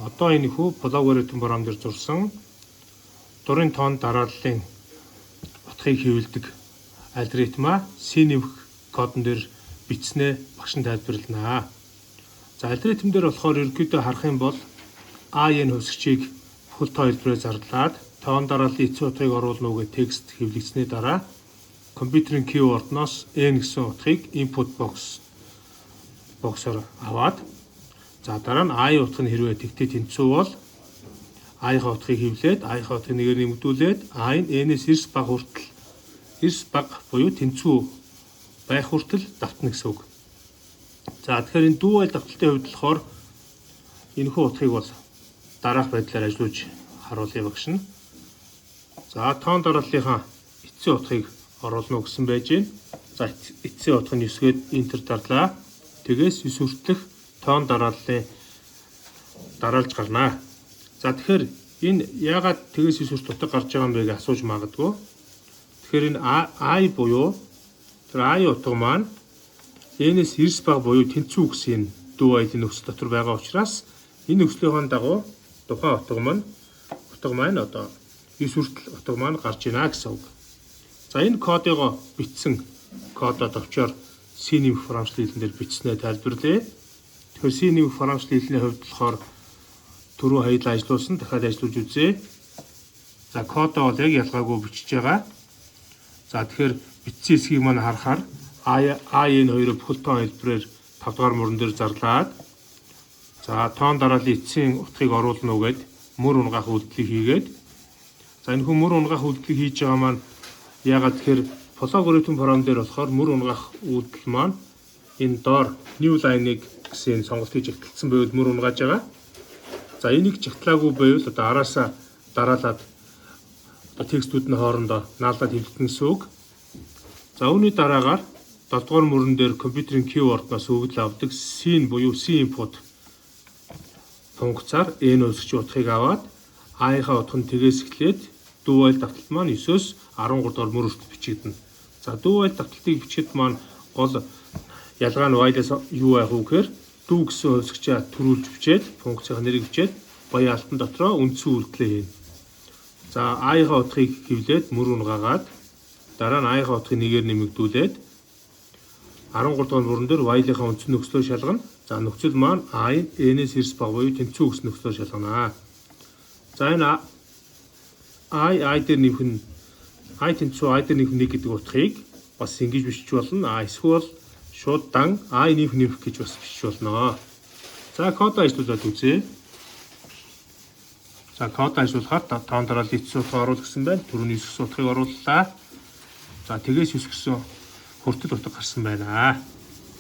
Одоо энэ хүү плагориотын програм дээр зурсан дурын тоон дарааллын утгыг хэвлэдэг алгоритма C нэмэх кодон дээр бичснээ багш нь тайлбарлана. За алгоритм дээр болохоор ерөнхийдөө харах юм бол A-ийн хувьсгчийг бүхэлд хэлбэрээр зарлаад тоон дарааллын эцсийн утгыг оруулна уу гэх текст хэвлэгдсэний дараа компьютерийн keyword-ноос N гэсэн утгыг input box-оор аваад за дараа нь I утга нь хэрвээ тэгтээ тэнцүү бол I-ийн утгыг хэвлээд I-ийн утгыг нэгээр нэмэгдүүлээд I нь N-ээс эрс бага хүртэл эрс бага буюу тэнцүү байх хүртэл давтна гэсэн үг. За тэгэхээр энэ дүү айл давталтын хувьд болохоор энэхүү утгыг бол дараах байдлаар ажиллуулж харуулъя багш нь. За тоон дарааллынхаа эцсийн утгыг оруулна уу гэсэн байж байна. За эцсийн утга нь 9 гээд энтер дарлаа. Тэгээс 9 хүртэлх тоон дарааллын дараалж гарнаа. За тэгэхээр энэ яагаад тэгээс 9 хүртэл утга гарч байгаа юм бэ гэж асууж магадгүй. Тэгэхээр энэ I буюу тэр I утга маань N-ээс эрс бага буюу тэнцүү гэсэн энэ дүү айлын нөхцөл дотор байгаа учраас энэ нөхцөлийн дагуу тухайн утга маань одоо 9 хүртэл утга маань гарч ийнэ гэсэн үг. За энэ кодыг бичсэн кодоо товчоор C нэмэх програмчлалын хэлэн дээр бичснээ тайлбарлая. Тэгэхээр C нэмэх програмчлалын хэлний хувьд болохоор түрүү хоёулаа ажиллуулсан дахиад ажиллуулж үзье. За кодоо бол яг ялгаагүй бичиж байгаа. За тэгэхээр бичсэн хэсгийг маань харахаар I-ийн хоёроо бүхэл тоон хэлбэрээр 5 дугаар мөрөн дээр зарлаад за тоон дарааллын эцсийн утгыг оруулна уу гэд мөр унгаах үйлдэлийг хийгээд за энэ хүн мөр унгаах үйлдэлийг хийж байгаа маань яагаад тэгэхээр плагориотын програм дээр болохоор мөр унгаах үйлдэл маань энэ доор new line-ыг гэсэн сонголтыг жигтэлсэн байвал мөр унгааж байгаа. За энийг жигтлаагүй байвал одоо араасаа дараалаад одоо текстүүд нь хоорондоо наалдаад хэвлэгдэн гэсэн үг. За үүний дараагаар 7 дугаар мөрөн дээр компьютерийн keyword-ноос өгөгдөл авдаг C буюу C input функцаар N үүсгч утгыг аваад I-ийнхаа утга нь тэгээс эхлээд дүү айл давталт маань 9-өөс 13 дугаар мөр хүртэл бичигдэнэ. За дүү айл давталтыг бичгэд маань гол ялгаа нь Y-дээс юу байх вэ гэхээр дүү гэсэн хувьсгчаа төрүүлж бичээд функцийн нэрийг бичээд баян алтан дотроо үндсэн үйлдэлээ хийнэ. За I-ийнхаа утгыг хэвлээд мөр унгаагаад дараа нь I-ийнхаа утгыг нэгээр нэмэгдүүлээд 13 дугаар мөрөн дээр Y-ийнхаа үндсэн нөхцлөө шалгана. За нөхцөл маань I N-ээс эрс бага буюу тэнцүү гэсэн нөхцлөө шалгана. За энэ I дээр нэмэх нь I тэнцүү I дээр нэмэх 1 гэдэг утгыг бас ингэж бичиж болно. Эсвэл шууд дан I нэмэх гэж бас бичиж болно. За кодоо ажиллуулад үзье. За код ажиллуулахад тоон дарааллын эцсийн утга оруул гэсэн байна. Түрүүний 9 гэсэн утгыг орууллаа. За тэгээс 9 гэсэн хүртэл утга гарсан байна.